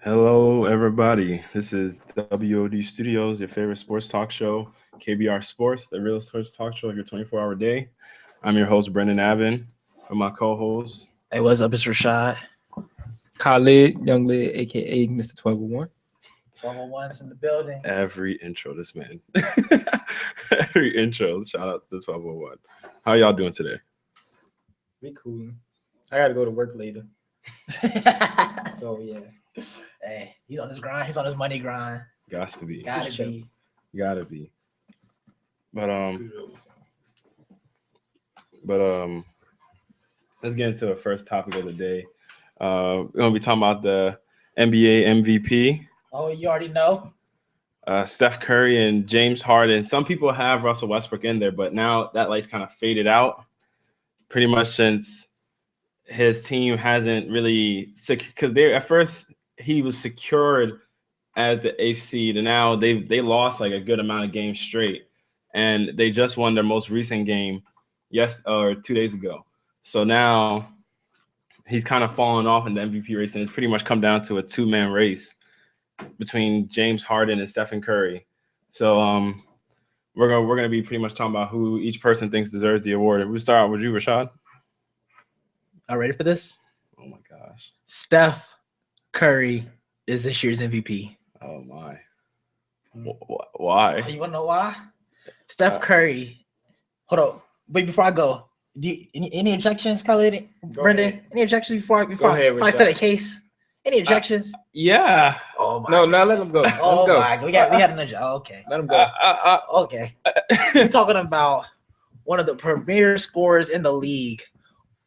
Hello, everybody. This is WOD Studios, your favorite sports talk show, KBR Sports, the realest sports talk show of your 24-hour day. I'm your host, Brendan Avin, with my co-host. Hey, what's up? It's Rashad. Khalid, Young Lid, a.k.a. Mr. 1201. 1201's in the building. Every intro, this man. Every intro. Shout out to 1201. How y'all doing today? We cool. I got to go to work later. So, yeah. Hey, he's on his grind. He's on his money grind. Gots to be. Gotta be. Gotta be. But let's get into the first topic of the day. We're gonna be talking about the NBA MVP. Oh, you already know. Steph Curry and James Harden. Some people have Russell Westbrook in there, but now that light's kind of faded out. Pretty much since his team hasn't really because at first he was secured as the eighth seed, and now they lost like a good amount of games straight, and they just won their most recent game 2 days ago. So now he's kind of fallen off in the MVP race, and it's pretty much come down to a two-man race between James Harden and Stephen Curry. So we're gonna be pretty much talking about who each person thinks deserves the award. We'll start out with you, Rashad. Are you ready for this? Oh my gosh. Steph Curry is this year's MVP. Oh my. Why? You want to know why? Steph Curry. Hold up. Wait, before I go, any objections, Khalid? Brendan? Any objections before I start a case? Any objections? Yeah. Oh my. No, let him go. Oh my. We got another. Oh, okay. Let him go. Okay. We're talking about one of the premier scorers in the league,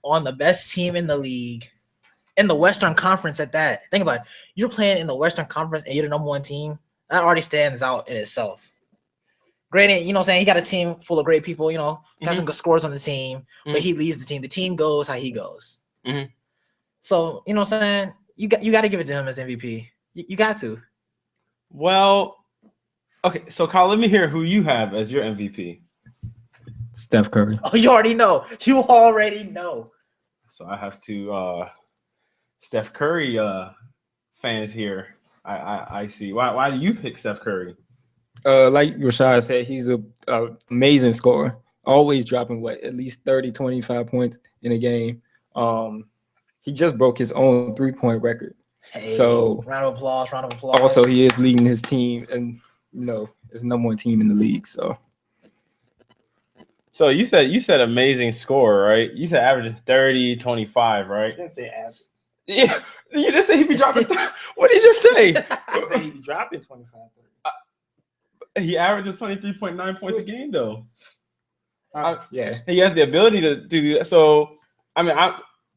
on the best team in the league, in the Western Conference at that. Think about it. You're playing in the Western Conference and you're the number one team. That already stands out in itself. Granted, you know what I'm saying? He got a team full of great people, got some good scores on the team, but he leads the team. The team goes how he goes. Mm-hmm. So, you know what I'm saying? You got to give it to him as MVP. You got to. Well, okay. So, Kyle, let me hear who you have as your MVP. Steph Curry. Oh, you already know. You already know. So I have two Steph Curry fans here. I see. Why do you pick Steph Curry? Like Rashad said, he's a amazing scorer. Always dropping at least 30, 25 points in a game. He just broke his own 3-point record. Hey, so round of applause. Also, he is leading his team, and it's the number one team in the league. So you said amazing score, right? You said averaging 30, 25, right? I didn't say average. Yeah, you didn't say he'd be dropping. What did you just say? I said he'd be dropping 25, 30. He averages 23.9 points a game, though. Yeah, he has the ability to do that. So, I mean,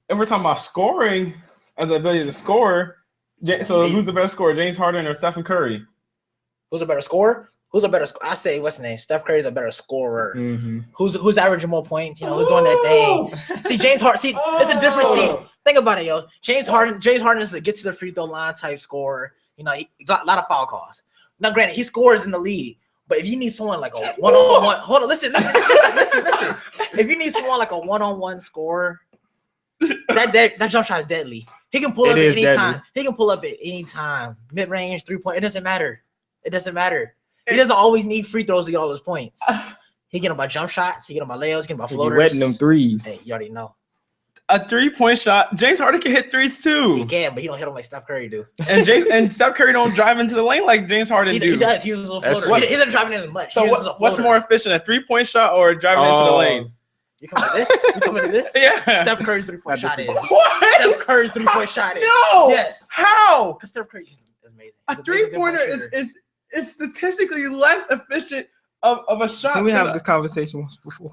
if we're talking about scoring as the ability to score, so who's the better scorer, James Harden or Stephen Curry? Who's a better scorer? I say, what's the name? Steph Curry's a better scorer. Mm-hmm. Who's averaging more points? Who's doing their thing? See, James Harden. See, it's a different scene. Think about it, yo. James Harden is a get to the free throw line type scorer. He got a lot of foul calls. Now, granted, he scores in the league, but if you need someone like a one-on-one, hold on, listen. If you need someone like a one-on-one scorer, that jump shot is deadly. He can pull up at any time. He can pull up at any time. Mid-range, 3-point. It doesn't matter. He doesn't always need free throws to get all his points. He get them by jump shots. He get them by layups. He get them by floaters. Wetting them threes. Hey, you already know. A 3-point shot. James Harden can hit threes too. He can, but he don't hit them like Steph Curry do. And Steph Curry don't drive into the lane like James Harden do. He does. He uses a floater. He doesn't drive in as much. So what's more efficient, a 3-point shot or driving into the lane? You come to this? You come into this? Yeah. Steph Curry's 3-point shot is. What? Steph Curry's 3-point shot is. No. Yes. How? Because Steph Curry is amazing. A 3-pointer is statistically less efficient of a shot. Can we have this conversation once before?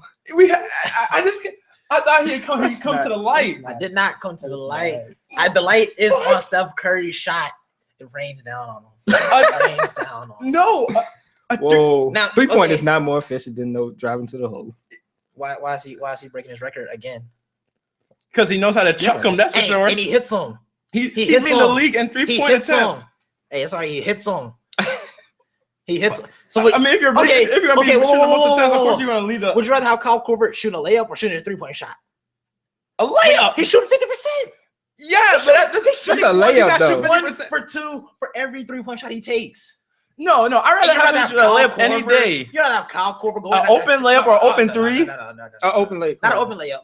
I thought he'd come to the light. I did not come to the light. The light is on Steph Curry's shot. It rains down on him. It rains down on him. No. Whoa. Now, 3-point is not more efficient than driving to the hole. Why is he breaking his record again? Because he knows how to chuck them. That's for sure. And he hits them. He's in the league in 3-point attempts. Hey, it's all right. He hits them. He hits. So I mean, if you're gonna be shooting the most attempts, of course you're gonna lead the. Would you rather have Kyle Korver shooting a layup or shooting his 3-point shot? A layup. He's shooting 50%. Yeah, but That's a layup, though. 1 for 2 for every 3-point shot he takes. No, I'd rather have a layup any day. You're not have Kyle Korver go an open layup or open three. No. An open layup. Not an open layup.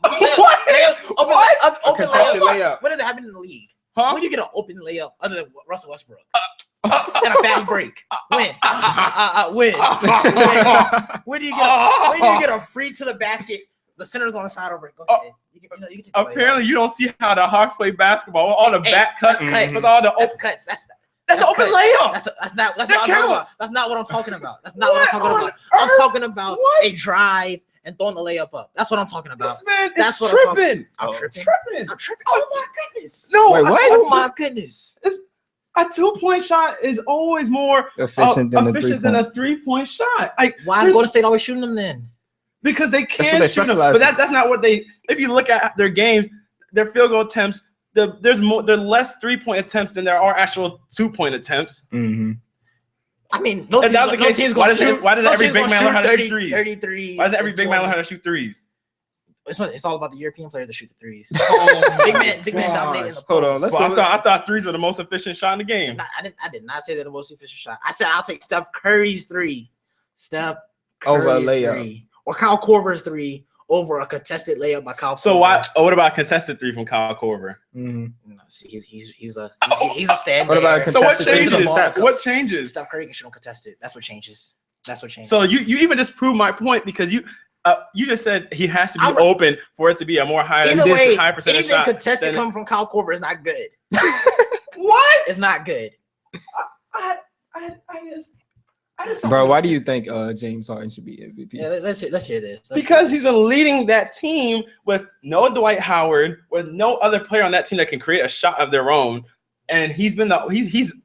Open layup. What does it happen in the league? Huh? When you get an open layup, other than Russell Westbrook, and a fast break, win. When do you get a free to the basket? The center's going to side over it. Go ahead. Apparently, you don't see how the Hawks play basketball. All the back cuts with all the cuts. That's an open layup. That's not what I'm talking about. That's not what I'm talking about. I'm talking about a drive and throwing the layup up. That's what I'm talking about. This man That's is what tripping. I'm tripping. Oh my goodness. No, wait, what? Oh my goodness. A 2-point shot is always more efficient than a 3-point shot. Why is Golden State always shooting them then? Because they can shoot them, but that's not what they. If you look at their games, their field goal attempts, there's less 3-point attempts than there are actual 2-point attempts. Mm-hmm. I mean, no teams why does every big man learn how to shoot threes? 33. Why does every big man learn how to shoot threes? It's all about the European players that shoot the threes. Big man dominating the post. Hold on, I thought threes were the most efficient shot in the game. I did not say they're the most efficient shot. I said I'll take Steph Curry's 3. Steph over a Curry's layup. 3. Or Kyle Korver's 3 over a contested layup by Kyle Korver. So what about a contested 3 from Kyle Korver? Mm-hmm. No, see, he's a stand. What about so what changes? What changes? Steph Curry can shoot uncontested. That's what changes. So you even just proved my point because you just said he has to be open for it to be a more high percentage shot. Anything contested coming from Kyle Korver is not good. What? It's not good. I just Bro, why do you think James Harden should be MVP? Yeah, let's hear this. Because he's been leading that team with no Dwight Howard, with no other player on that team that can create a shot of their own, and he's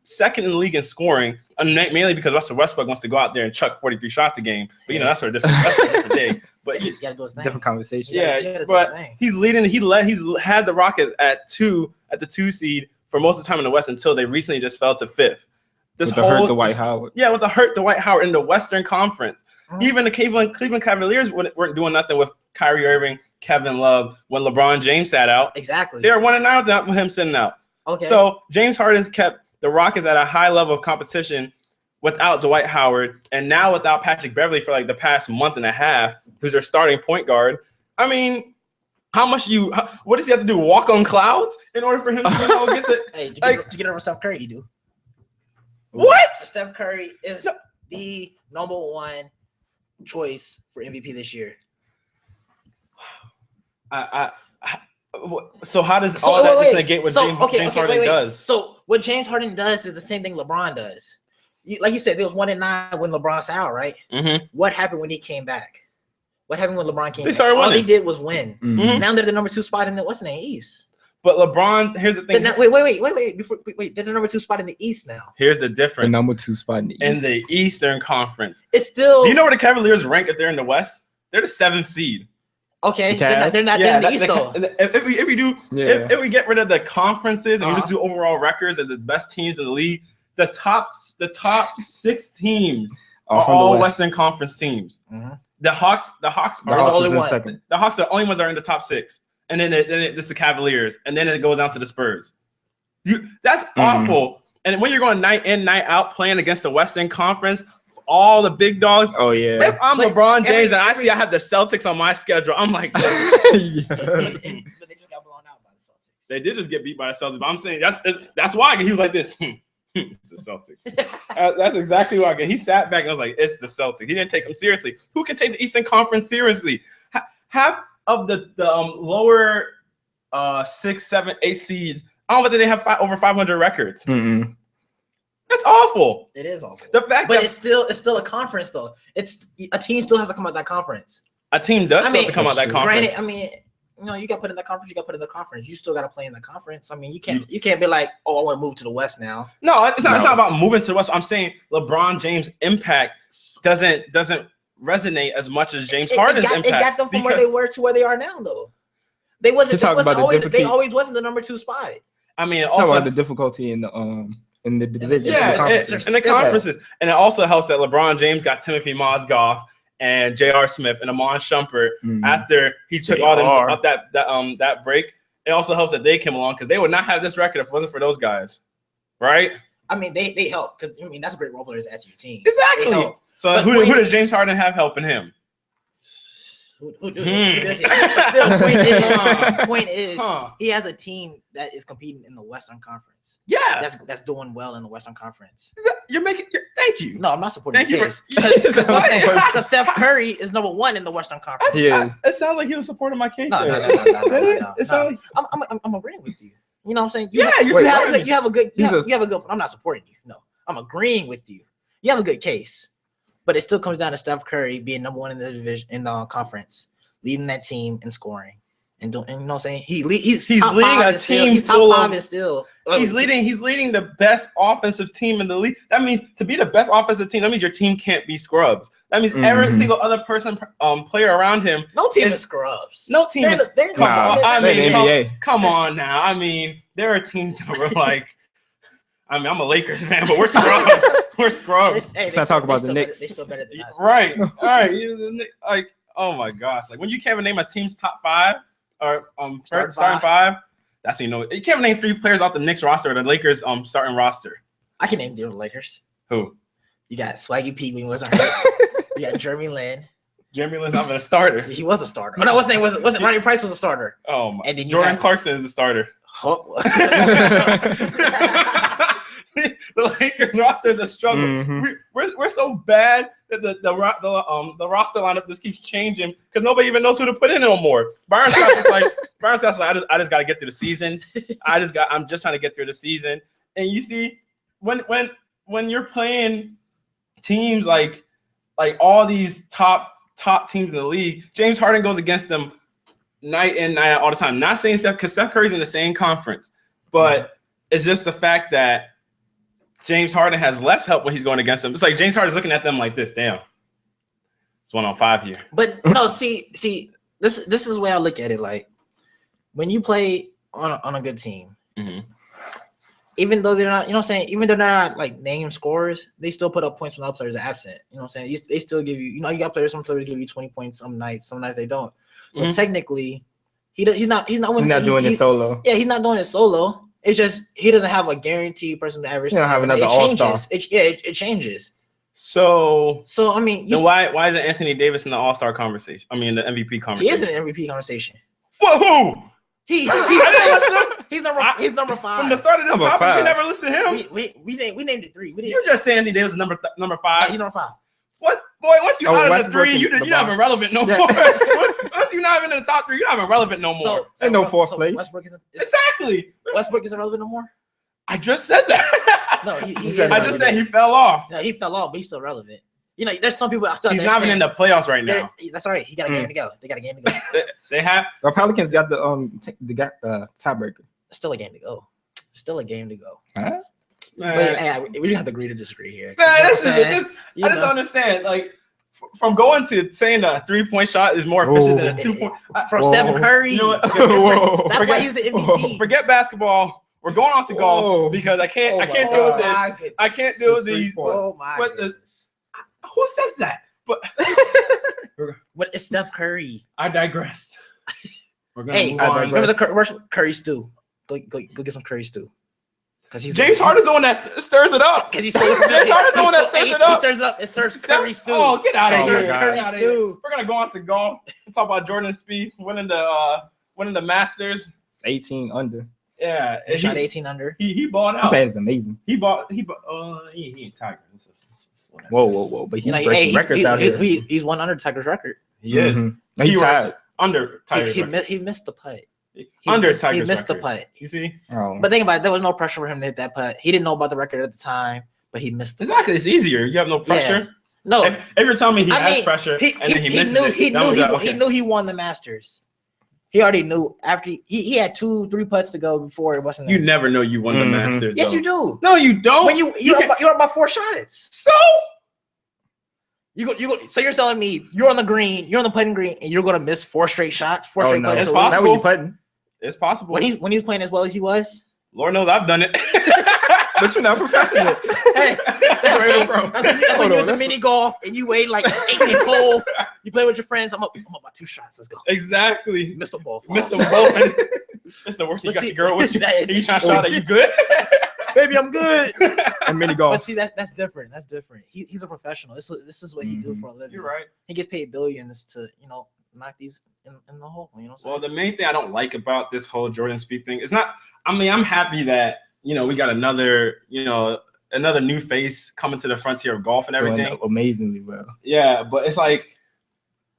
second in the league in scoring, mainly because Russell Westbrook wants to go out there and chuck 43 shots a game. But that's a different day. But you gotta do his thing. Different conversation. Yeah, but he's leading. He's had the Rockets at the 2 seed for most of the time in the West until they recently just fell to 5th. With the hurt Dwight Howard. Yeah, with the hurt Dwight Howard in the Western Conference. Even the Cleveland Cavaliers weren't doing nothing with Kyrie Irving, Kevin Love when LeBron James sat out. Exactly. They were 1-9 with him sitting out. Okay. So James Harden's kept the Rockets at a high level of competition without Dwight Howard, and now without Patrick Beverley for like the past month and a half, who's their starting point guard. I mean, what does he have to do? Walk on clouds in order for him to get the? Hey, to get over Steph Curry, you do. What? Steph Curry is the number 1 choice for MVP this year. So how does all that just negate what James Harden does? So what James Harden does is the same thing LeBron does. Like you said, there was 1-9 when LeBron sat out, right? Mm-hmm. What happened when he came back? What happened when LeBron came back? All they did was win. Mm-hmm. Now they're the number 2 spot in the East. But LeBron, here's the thing. Wait. They're the number 2 spot in the East now. Here's the difference. The number 2 spot in the East. In the Eastern Conference. It's still. Do you know where the Cavaliers rank if they're in the West? They're the 7th seed. Okay, they're not in the East though. If we get rid of the conferences and we just do overall records of the best teams in the league, the top 6 teams are all Western Conference teams. Mm-hmm. The Hawks are the only one. The Hawks are the only ones that are in the top 6. And then it's the Cavaliers, and then it goes down to the Spurs. That's awful. And when you're going night in, night out, playing against the Western Conference, all the big dogs. Oh yeah. If I'm LeBron James and I have the Celtics on my schedule, I'm like, but they just got blown out by the Celtics. They did just get beat by the Celtics. But I'm saying that's why he was like this. It's the Celtics. That's exactly why. He sat back and was like, it's the Celtics. He didn't take them seriously. Who can take the Eastern Conference seriously? Half of the lower 6, 7, 8 seeds, I don't know whether they have over 500 records. Mm-mm. That's awful. It is awful. The fact but it's still a conference though. It's a team still has to come out of that conference. A team does have to come out of that conference. Granted, you got put in the conference. You got put in the conference. You still got to play in the conference. I mean, you can't be like, oh, I want to move to the West now. No, it's not about moving to the West. I'm saying LeBron James' impact doesn't resonate as much as James Harden's impact. It got them from where they were to where they are now, though. They always wasn't the number 2 spot. I mean, also about the difficulty in the division. Yeah, in the conferences. And it also helps that LeBron James got Timothy Mozgov and J.R. Smith and Amon Shumpert after he took all them off that break. it also helps that they came along because they would not have this record if it wasn't for those guys, right? I mean, they help because that's a great role players to add to your team. Exactly. So who does James Harden have helping him? Who does he? But still, point is, he has a team that is competing in the Western Conference. Yeah, that's doing well in the Western Conference. Thank you. No, I'm not supporting Thank you his because Steph Curry is number 1 in the Western Conference. Yeah, it sounds like he was supporting my case. No. I'm agreeing with you. You know what I'm saying? You have a good. I'm not supporting you. No, I'm agreeing with you. You have a good case. But it still comes down to Steph Curry being number 1 in the division in the conference, leading that team in scoring, and you know what I'm saying? He's leading a team. He's top 5 and still. He's leading the best offensive team in the league. That means to be the best offensive team, that means your team can't be scrubs. That means every single other person, player around him. No team is scrubs. No team is. Come on now. I mean, there are teams that were like. I mean, I'm a Lakers fan, but we're scrubs. We're scrubs. Let's not talk about the Knicks. They still better than us. Right. All right. Like, oh my gosh. Like when you can't even name a team's top 5 or starting 5, that's when you know it. You can't even name 3 players off the Knicks roster or the Lakers starting roster. I can name the Lakers. Who? You got Swaggy P when he wasn't hurt. You got Jeremy Lin. Jeremy Lin's not even a starter. He was a starter. Oh, no, what's his name? Wasn't Ronnie Price was a starter? Oh my. And then Jordan Clarkson is a starter. The Lakers roster is a struggle. Mm-hmm. We're so bad that the roster lineup just keeps changing because nobody even knows who to put in no more. Byron Scott's like, I just got to get through the season. I'm just trying to get through the season. And you see, when you're playing teams like all these top teams in the league, James Harden goes against them night in, night out all the time. Not saying Steph, because Steph Curry's in the same conference, but it's just the fact that James Harden has less help when he's going against them. It's like James Harden's looking at them like this. Damn, it's 1-on-5 here. But no, see, this is the way I look at it. Like when you play on a good team, even though they're not, you know what I'm saying, even though they're not like name scorers, they still put up points when other players are absent. You know what I'm saying? They still give you, you got players, some players give you 20 points some nights they don't. So technically, he's not doing it solo. Yeah, he's not doing it solo. It's just he doesn't have a guaranteed person to average. He don't have another all-star. It changes. So I mean, then why isn't Anthony Davis in the All-Star conversation? I mean, the MVP conversation. He is in the MVP conversation. For who? He's number 5. From the start of this topic, we never listened to him. We named it 3. You just saying Anthony Davis is number 5. Yeah, he's number 5. What? Boy, once you're out of the 3, you're not even relevant no more. Once you're not even in the top 3, you're not even relevant no more. Ain't no 4th place. Exactly. Westbrook isn't relevant no more? I just said that. No, I just said he fell off. No, he fell off, but he's still relevant. There's some people he's not even in the playoffs right now. That's all right. He got a game to go. They got a game to go. They have. The Pelicans got the tiebreaker. Still a game to go. Huh? But, we just have to agree to disagree here. I just understand. Like, from going to saying that a 3-point shot is more efficient than a 2-point. From Steph Curry. That's why he's the MVP. Forget basketball. We're going on to golf because I can't deal with this. I can't deal with these. Oh my goodness. Who says that? But what is Steph Curry? I digress. Remember the commercial Curry stew? Go get some Curry stew. James Harden's the one that stirs it up. James Harden's the one that stirs it up. He stirs it up. It serves Curry stew. Oh, get out of here! Curry stew. We're gonna go on to golf and talk about Jordan Spieth winning the Masters. 18 under. Yeah, he shot 18 under. He balled out. That is amazing. He ain't Tiger. Whoa! But he's breaking records out here. He's 1 under Tiger's record. He is. He tied under Tiger's he missed the putt. He missed the putt. You see? Oh. But think about it, there was no pressure for him to hit that putt. He didn't know about the record at the time, but he missed it. Exactly. It's easier. You have no pressure. Yeah. No. If you're telling me he has pressure and then he misses it, he knew he won the Masters. He already knew after he had 2-3 putts to go before it wasn't. You never know you won the Masters. Yes, you do. No, you don't. When you're about 4 shots. So you go. So you're telling me you're on the green, you're on the putting green, and you're gonna miss 4 straight shots, 4 straight putts. It's possible. Not when you putting. It's possible. When he was playing as well as he was. Lord knows I've done it. But you're not professional. Hey, that's when you're at the mini golf and you wait like 18 hole. You play with your friends. I'm up by 2 shots. Let's go. Exactly. Miss them both. Miss them both. It's the worst. You But got see, your girl with you. that- You trying to shout, "Are you good?" Baby, I'm good. And mini But golf. see, that's different. That's different. He's a professional. This is what he do for a living. You're right. He gets paid billions to knock these in the hole. You know what I'm saying? Well, the main thing I don't like about this whole Jordan Spieth thing is not. I mean, I'm happy that we got another new face coming to the frontier of golf and everything. Doing amazingly well. Yeah, but it's like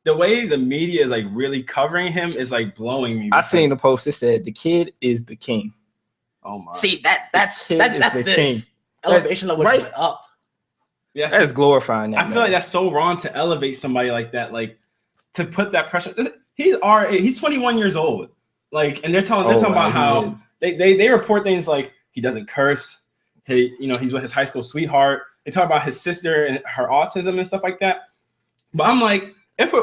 the way the media is like really covering him is like blowing me. I seen the post that said the kid is the king. Oh my. See that's Kid is the this king. elevation level Right. went up. Yes. That is glorifying that. I feel like that's so wrong to elevate somebody like that, like to put that pressure. He's 21 years old, like, and they're talking about how they report things like he doesn't curse. He's with his high school sweetheart. They talk about his sister and her autism and stuff like that. But I'm like,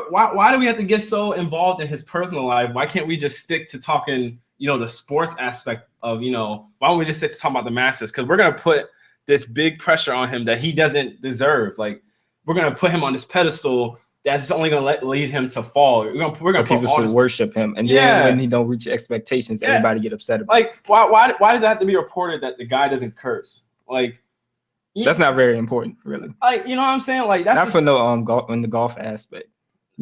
why do we have to get so involved in his personal life? Why can't we just stick to talking, the sports aspect of, why don't we just stick to talking about the Masters? Because we're gonna put this big pressure on him that he doesn't deserve. Like, we're gonna put him on this pedestal that's only gonna lead him to fall. We're gonna put people to worship him, and then when he don't reach expectations, everybody get upset about. Like, why does it have to be reported that the guy doesn't curse? Like, that's not very important, really. Like, you know what I'm saying? Like, that's not for no golf in the golf aspect.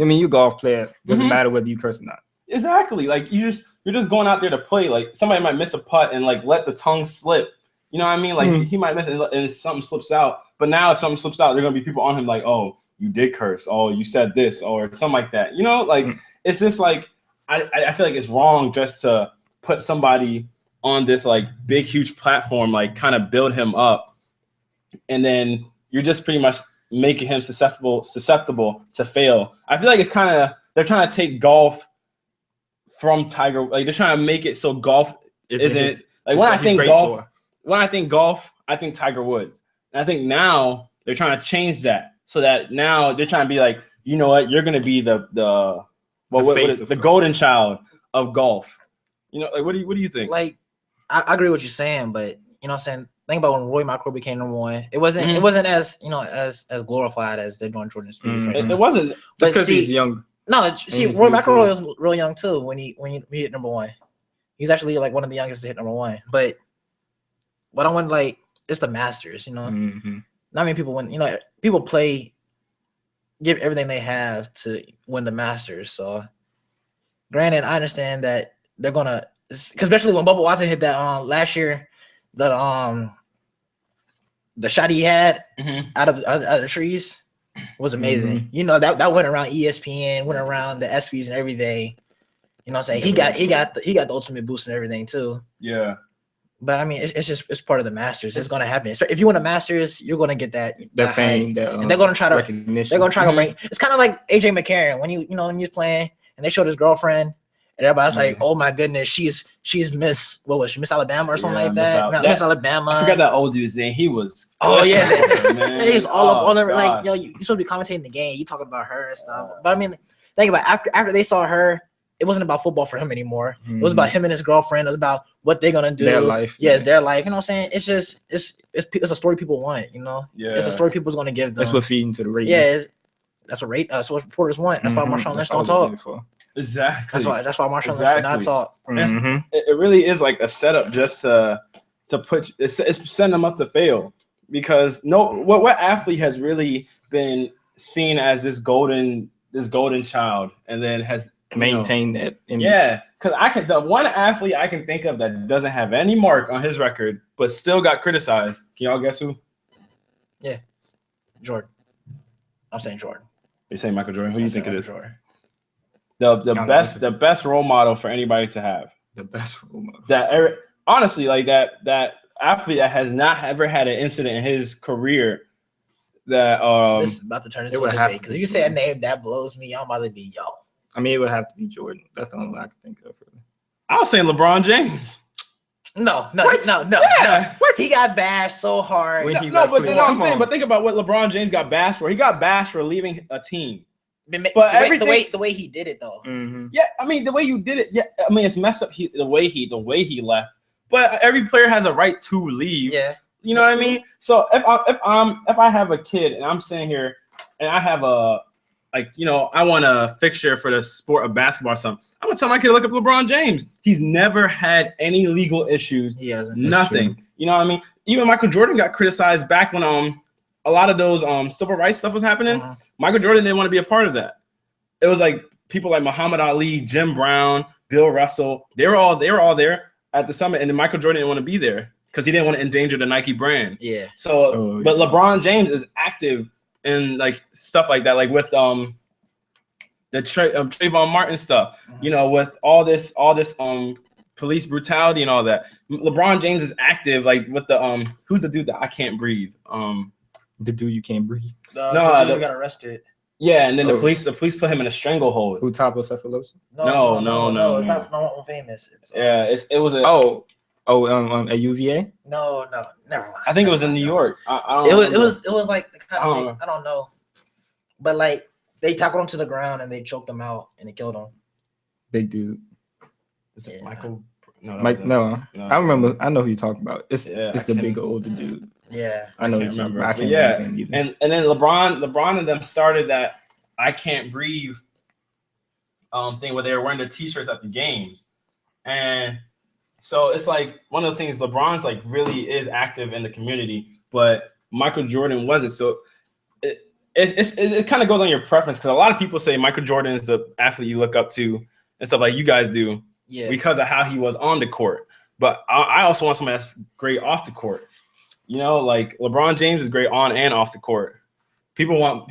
I mean, you golf player, doesn't matter whether you curse or not. Exactly. Like, you're just going out there to play. Like, somebody might miss a putt and like let the tongue slip. You know what I mean? Like, he might miss it and something slips out. But now if something slips out, there are gonna be people on him like, oh, you did curse. Oh, you said this or something like that. Like it's just like I feel like it's wrong just to put somebody on this like big, huge platform, like kind of build him up, and then you're just pretty much making him susceptible to fail. I feel like it's kind of they're trying to take golf from Tiger. Like, they're trying to make it so golf isn't like when I think golf, I think Tiger Woods. And I think now they're trying to change that so that now they're trying to be like, you know what, you're going to be the golden child of golf. Like, what do you think? Like, I agree with what you're saying, but you know what I'm saying? Think about when Roy McIlroy became number one. It wasn't as as glorified as they're doing Jordan Spieth right now. It wasn't. But because he's young. No, see, Roy McIlroy was real young too when he hit number one. He's actually like one of the youngest to hit number one. But what I want, like, it's the Masters, Not many people win. People give everything they have to win the Masters. So, granted, I understand that they're gonna, because especially when Bubba Watson hit that last year, the shot he had out of the trees was amazing. That went around ESPN, went around the ESPYs and everything. You know what I'm saying? He got the ultimate boost and everything too. Yeah. But I mean, it's part of the Masters. It's gonna happen. If you win a Masters, you're gonna get that fame, and they're gonna try to recognition. They're gonna try to bring. It's kind of like AJ McCarron when when he was playing and they showed his girlfriend and everybody's like, "Oh my goodness, she's Miss Miss Alabama or something like that." Miss Alabama. I forgot that old dude's name. He was. Oh yeah, man. He was all up on her. Like, yo, you supposed to be commentating the game. You talking about her and stuff. But I mean, think about it. After they saw her. It wasn't about football for him anymore. It was about him and his girlfriend. It was about what they're gonna do. Their life. Yeah, it's their life. You know what I'm saying? It's just it's a story people want. Yeah. It's a story people's gonna give them. That's what feeding to the ratings. Yeah, that's what reporters want. That's why Marshawn Lynch don't talk. Exactly. That's why Marshawn Lynch did not talk. It really is like a setup just to put it's send them up to fail, because what athlete has really been seen as this golden child and then has maintain that image. Yeah, because the one athlete I can think of that doesn't have any mark on his record but still got criticized. Can y'all guess who? Yeah, Jordan. I'm saying Jordan. You're saying Michael Jordan? Who do you think it is? Jordan. The best role model for anybody to have. The best role model. Honestly, like that athlete that has not ever had an incident in his career. This is about to turn into a debate, because if you say a name that blows me, I'm about to be yo. I mean, it would have to be Jordan. That's the only one I can think of. Really. I was saying LeBron James. No. Yeah. What? He got bashed so hard. But think about what LeBron James got bashed for. He got bashed for leaving a team. But the way he did it though. Yeah, I mean the way you did it. Yeah, I mean it's messed up. The way he left. But every player has a right to leave. Yeah. You know what I mean? So if I have a kid and I'm sitting here and I have I want a fixture for the sport of basketball or something. I'm gonna tell my kid to look up LeBron James. He's never had any legal issues. He hasn't. Nothing. You know what I mean? Even Michael Jordan got criticized back when a lot of those civil rights stuff was happening. Michael Jordan didn't want to be a part of that. It was like people like Muhammad Ali, Jim Brown, Bill Russell. They were all there at the summit, and then Michael Jordan didn't want to be there because he didn't want to endanger the Nike brand. Yeah. So, but LeBron James is active in like stuff like that, like with the Trayvon Martin stuff. With all this police brutality and all that. LeBron James is active, like with the who's the dude that I can't breathe? The dude you can't breathe. The dude got arrested. Yeah, and then the police put him in a stranglehold. Who Cephalosha? No, it's not famous. It was a at UVA? No, never mind. I think it was in New York. I don't know. It was like kind of I don't know, but like they tackled him to the ground and they choked him out and they killed him. Big dude. Is it Michael? No, I remember. I know who you're talking about. It's the big older dude. Yeah, I know. I can't remember. I can't remember him either. And then LeBron and them started that I Can't Breathe thing where they were wearing their t-shirts at the games, and so it's like one of those things. LeBron's like really is active in the community, but Michael Jordan wasn't. So it kind of goes on your preference because a lot of people say Michael Jordan is the athlete you look up to and stuff like you guys do. Yeah. Because of how he was on the court. But I also want somebody that's great off the court. Like LeBron James is great on and off the court. People like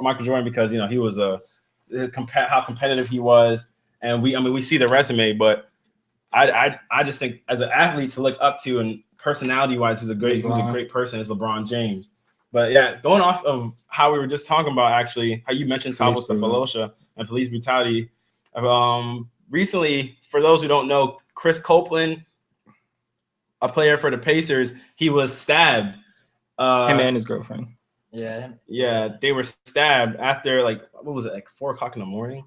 Michael Jordan because he was how competitive he was, and we see the resume. But I just think as an athlete to look up to and personality wise, who's a great person is LeBron James. But yeah, going off of how we were just talking about actually how you mentioned Thabo Sefolosha and police brutality. Recently, for those who don't know, Chris Copeland, a player for the Pacers, he was stabbed. Him and his girlfriend. Yeah, they were stabbed after like 4:00 in the morning.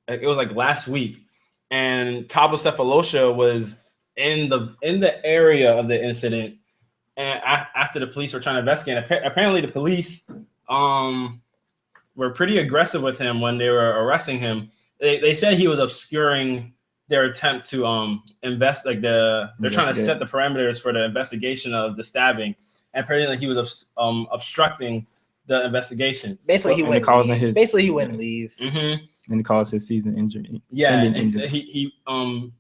It was like last week, and Thabo Sefolosha was in the area of the incident, and after the police were trying to investigate. Apparently, the police were pretty aggressive with him when they were arresting him. They said he was obscuring their attempt to they're trying to set the parameters for the investigation of the stabbing, and apparently he was obstructing the investigation. Basically, he wouldn't leave. Mm-hmm. And it caused his season injury. Yeah, and he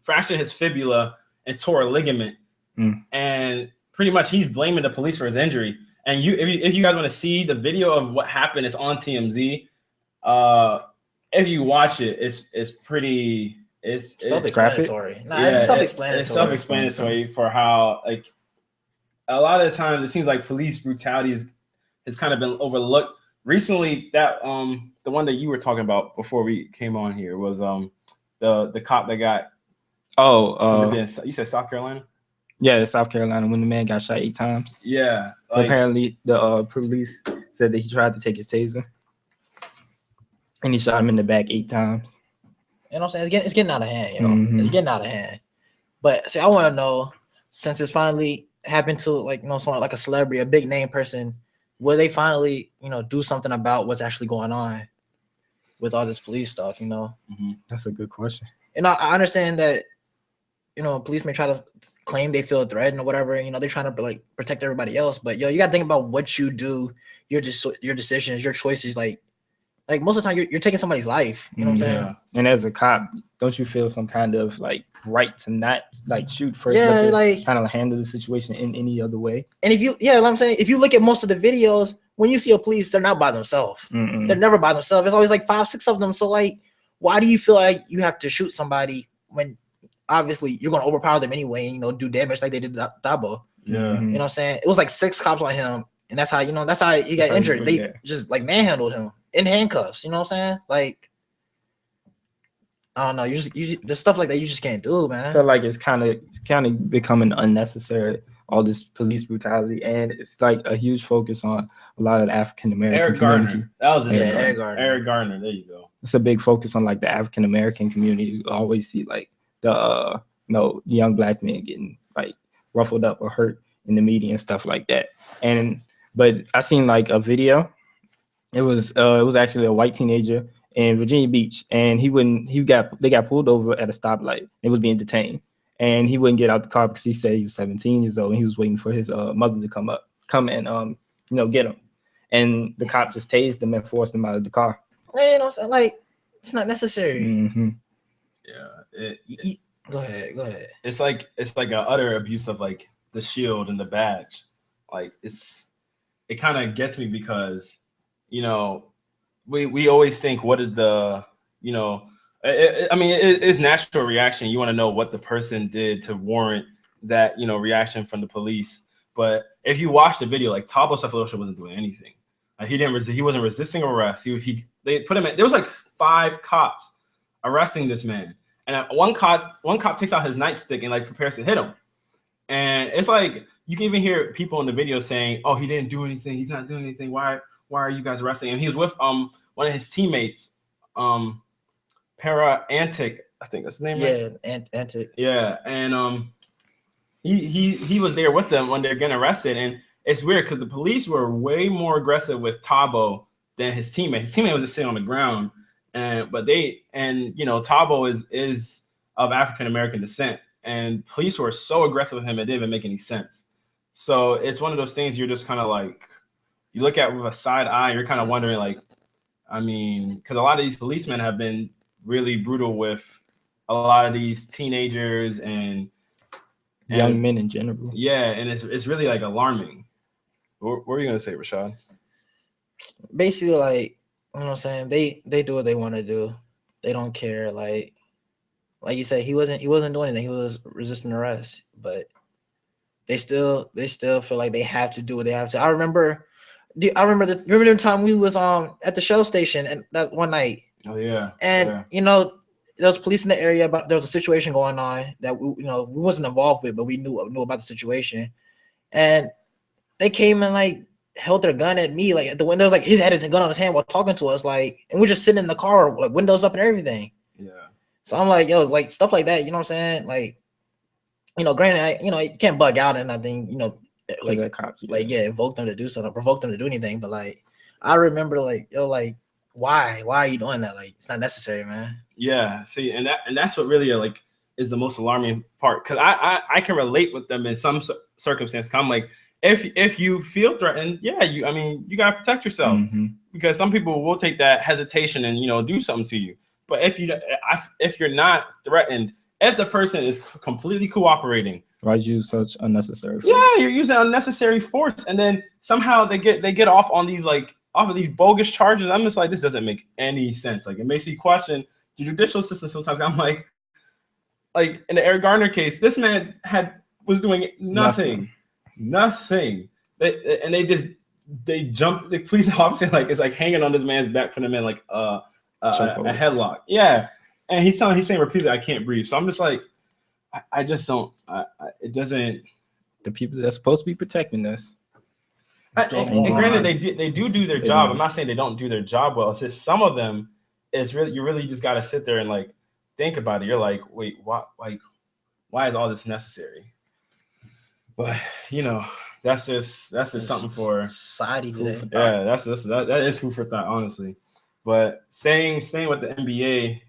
fractured his fibula and tore a ligament, and pretty much he's blaming the police for his injury. And if you guys want to see the video of what happened, it's on TMZ. If you watch it, it's pretty. It's self-explanatory. It's self-explanatory. It's self-explanatory for how like a lot of the times it seems like police brutality has kind of been overlooked. Recently, that the one that you were talking about before we came on here was the cop that got you said South Carolina? Yeah, South Carolina when the man got shot 8 times. Yeah. Apparently the police said that he tried to take his taser and he shot him in the back 8 times. You know what I'm saying? It's getting out of hand, It's getting out of hand. But see, I want to know, since it's finally happened to someone like a celebrity, a big name person, will they finally, do something about what's actually going on with all this police stuff, That's a good question. And I understand that, police may try to claim they feel threatened or whatever, they're trying to protect everybody else. But you got to think about what you do, your decisions, your choices, like most of the time you're taking somebody's life, you know what I'm saying? Yeah. And as a cop, don't you feel some kind of right to not shoot first, but kind of handle the situation in any other way? And if you look at most of the videos, when you see a police, they're not by themselves. They're never by themselves. It's always 5, 6 of them. So why do you feel like you have to shoot somebody when obviously you're going to overpower them anyway and do damage like they did to Thabo? Yeah. You know what I'm saying? It was 6 cops on him, and that's how he got injured. They just manhandled him in handcuffs. You know what I'm saying? I don't know. There's stuff like that you just can't do, man. I feel like it's kind of becoming unnecessary, all this police brutality, and it's a huge focus on a lot of the African American community. That was Eric Gardner. Eric Gardner. There you go. It's a big focus on the African American community. You always see the young black men getting ruffled up or hurt in the media and stuff like that. But I seen a video It was actually a white teenager in Virginia Beach, and they got pulled over at a stoplight. They was being detained, and he wouldn't get out the car because he said he was 17 years old and he was waiting for his mother to come and get him. And the cop just tased him and forced him out of the car. You know, like it's not necessary. Mm-hmm. Yeah. Go ahead. It's like an utter abuse of like the shield and the badge. Like it kind of gets me because, you know, we always think, what did the, you know, it's natural reaction. You want to know what the person did to warrant that, you know, reaction from the police. But if you watch the video, like Thabo Sefolosha wasn't doing anything. Like he wasn't resisting arrest. They put him in. There was like 5 cops arresting this man, and one cop takes out his nightstick and like prepares to hit him. And it's like you can even hear people in the video saying, "Oh, he didn't do anything. He's not doing anything. Why are you guys arresting him?" He was with one of his teammates, Para Antic, I think that's the name. Yeah, right? Antic. Yeah, and he was there with them when they're getting arrested, and it's weird because the police were way more aggressive with Thabo than his teammate. His teammate was just sitting on the ground, but you know, Thabo is of African American descent, and police were so aggressive with him it didn't even make any sense. So it's one of those things you're just kind of like, you look at with a side eye, you're kind of wondering, like, I mean, because a lot of these policemen have been really brutal with a lot of these teenagers and young men in general. Yeah, and it's really like alarming. What were you gonna say, Rashad? Basically, like, you know what I'm saying, they do what they want to do. They don't care. Like you said, he wasn't doing anything. He was resisting arrest, but they still feel like they have to do what they have to. I remember the time we was at the Shell station and that one night. Oh yeah. And you know, there was police in the area, but there was a situation going on that we wasn't involved with, but we knew about the situation. And they came and like held their gun at me, like at the windows, like he had his gun on his hand while talking to us, like, and we're just sitting in the car, like windows up and everything. Yeah. So I'm like, yo, like stuff like that, you know what I'm saying? Like, you know, granted, you can't bug out and nothing, you know, like the cops, invoke them to do something, provoke them to do anything. But like, I remember, like, yo, like, why are you doing that? Like, it's not necessary, man. Yeah. See, and that's what really like is the most alarming part, because I can relate with them in some circumstance. I'm like, if you feel threatened, yeah, you gotta protect yourself, because some people will take that hesitation and, you know, do something to you. But if you're not threatened, if the person is completely cooperating, why use such unnecessary force? Yeah, you're using unnecessary force, and then somehow they get off on these off of these bogus charges. I'm just like, this doesn't make any sense. Like, it makes me question the judicial system sometimes. I'm like in the Eric Garner case, this man was doing nothing. They jumped. The police officer it's like hanging on this man's back, putting him in like a headlock. Yeah, and he's saying repeatedly, "I can't breathe." So I'm just like, I just don't. It doesn't. The people that are supposed to be protecting us. And granted, they do their job. I'm not saying they don't do their job well. It's just some of them. It's really, you really just got to sit there and like think about it. You're like, wait, what? Like, why is all this necessary? But you know, that's just something for society today. Yeah, that is food for thought, honestly. But staying with the NBA,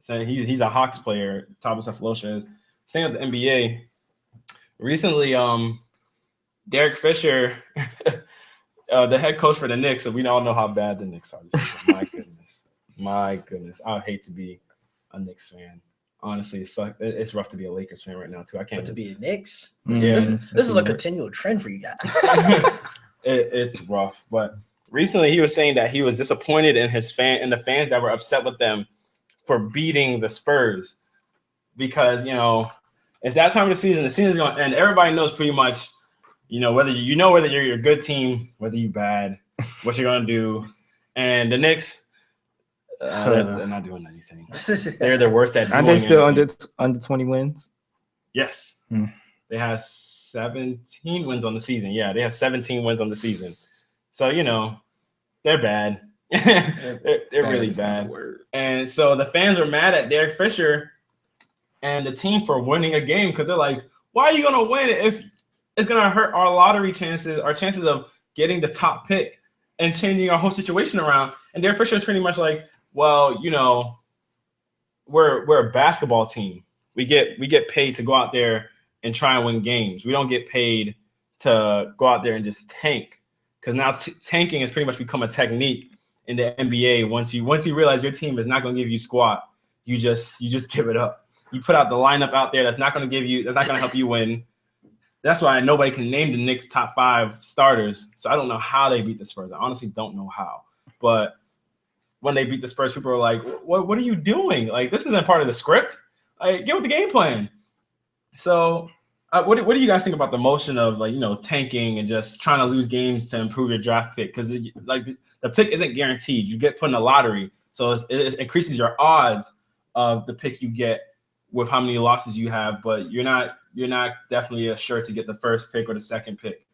saying he's a Hawks player, Thabo Sefolosha is staying with the NBA. Recently, Derek Fisher, the head coach for the Knicks, so we all know how bad the Knicks are. My goodness, I would hate to be a Knicks fan. Honestly, it's rough to be a Lakers fan right now too. I can't. But to be a Knicks, yeah, this is a continual trend for you guys. It's rough. But recently, he was saying that he was disappointed in the fans that were upset with them for beating the Spurs, because it's that time of the season. The season's going, and everybody knows pretty much, whether you're a good team, whether you're bad, what you're gonna do. And the Knicks, they're not doing anything. They're the worst at. Are they still under 20 wins? Yes, they have 17 wins on the season. Yeah, they have 17 wins on the season. So they're bad. they're really bad. And so the fans are mad at Derek Fisher and the team for winning a game, because they're like, why are you gonna win if it's gonna hurt our lottery chances, our chances of getting the top pick? and changing our whole situation around. And their frustration is pretty much like, well, we're a basketball team. We get paid to go out there and try and win games. We don't get paid to go out there and just tank, because now tanking has pretty much become a technique in the NBA. Once you realize your team is not going to give you squat, you just give it up. You put out the lineup out there that's not going to help you win. That's why nobody can name the Knicks' top 5 starters. So I don't know how they beat the Spurs. I honestly don't know how. But when they beat the Spurs, people are like, "What are you doing? Like, this isn't part of the script. Like, get with the game plan." So, what do you guys think about the motion of tanking and just trying to lose games to improve your draft pick? Because the pick isn't guaranteed. You get put in a lottery, so it increases your odds of the pick you get with how many losses you have, but you're not definitely sure to get the first pick or the second pick.